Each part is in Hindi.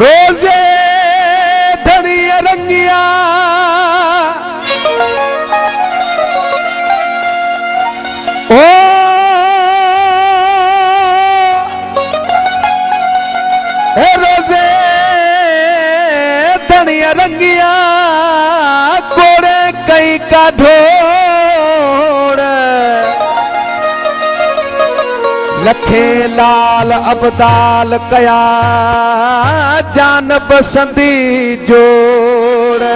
रोजे धनी रंगिया ओ रोजे धनी रंगिया कोड़े कई का ढोड़ लखे लाल अबदाल कया जान बसंदी जोड़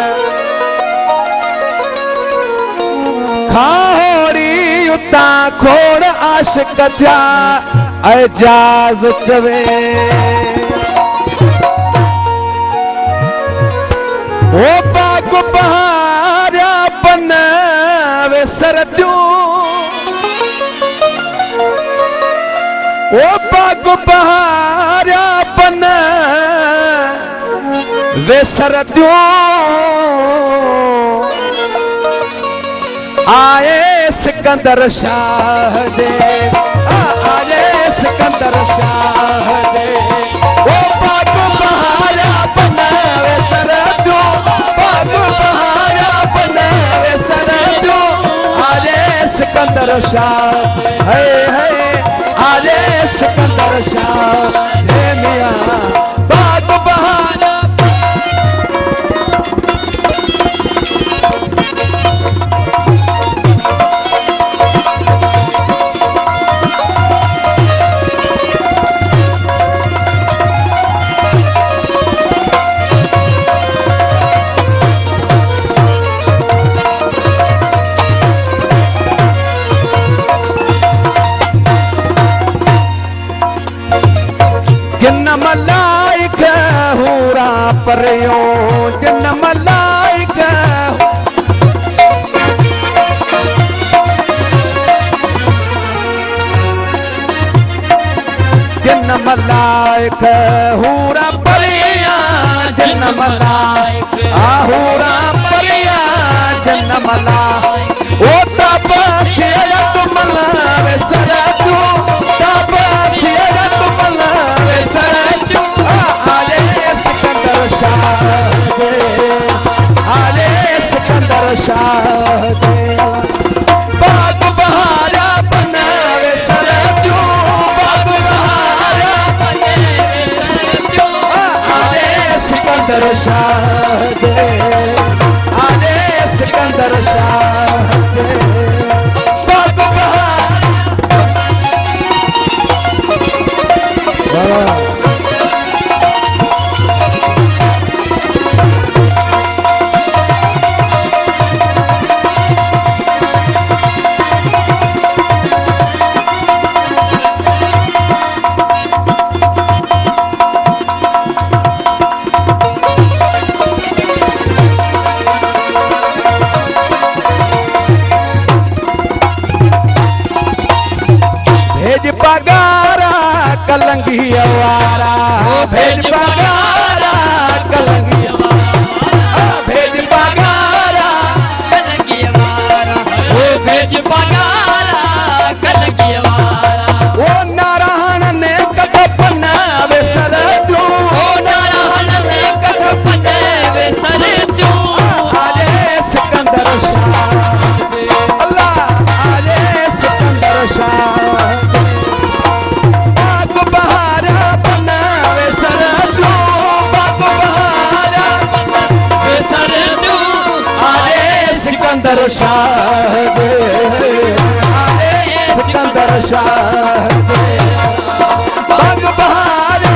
खाड़ी उता खोड़ आशिक जा एजाज चवे ओ बाग बहारा बनावे सरदू ओ बाग बहारा बना वे सरदू आए सिकंदर शाह दे आए सिकंदर शाह दे ओ बाग बहारा बना वे सरदू बाग बहारा बना वे सरदू आए सिकंदर शाह है आले सिकंदर शाह हे मियां बाग बहारा जिन्न मलाइक हूरा परियो जिन्न मलाइक जिन्न मलाइक हूरा परिया जिन्न मलाइक हूरा परिया जिन्न मलाइक ओ तब खेरा तुम मलावे सरदू तब खेरा तुम मलावे सरदू आले सिकंदर शाह दे आले सिकंदर शाह दे बाग बहारा बनावे सरदू बाग बहारा बनावे सरदू आले सिकंदर शाह दे आले सिकंदर शाह दे बाग बहारा भेज पगारा कलंगी अवारा भेज पगारा कलंगी अवारा भेज पगारा कलंगी अवारा भेज पगारा कलंगी अवारा ओ नारायण ने कथ बनावे सरदू ओ नारायण ने कथ बनावे सरदू आले सिकंदर शाह अल्लाह आले सिकंदर शाह सिकंदर शाह दे सिकंदर शाह दे बाग बहारा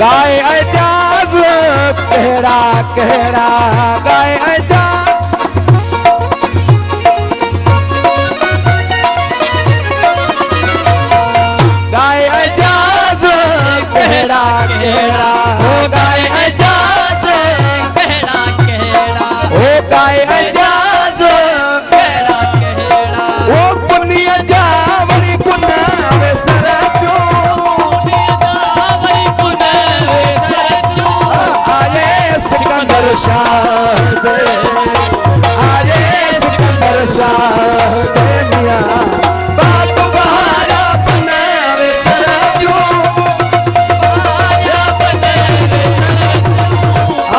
गाय एजाज कहरा कहरा गाय एजाज गाय एजाज कहरा कहरा ओ गाय एजाज कहड़ा कहड़ा ओ गाय एजाज कहड़ा कहड़ा ओ पुनिया जावरी गुनावे सरजो बड़ी पुनवे सरजू आये सिकंदर शाह दे आये सिकंदर शाह दे मियां बाप बहारा बनावे सरजो आया बनवे सरजू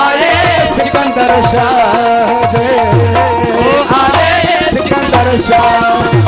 आये सिकंदर शाह दे आये सिकंदर शाह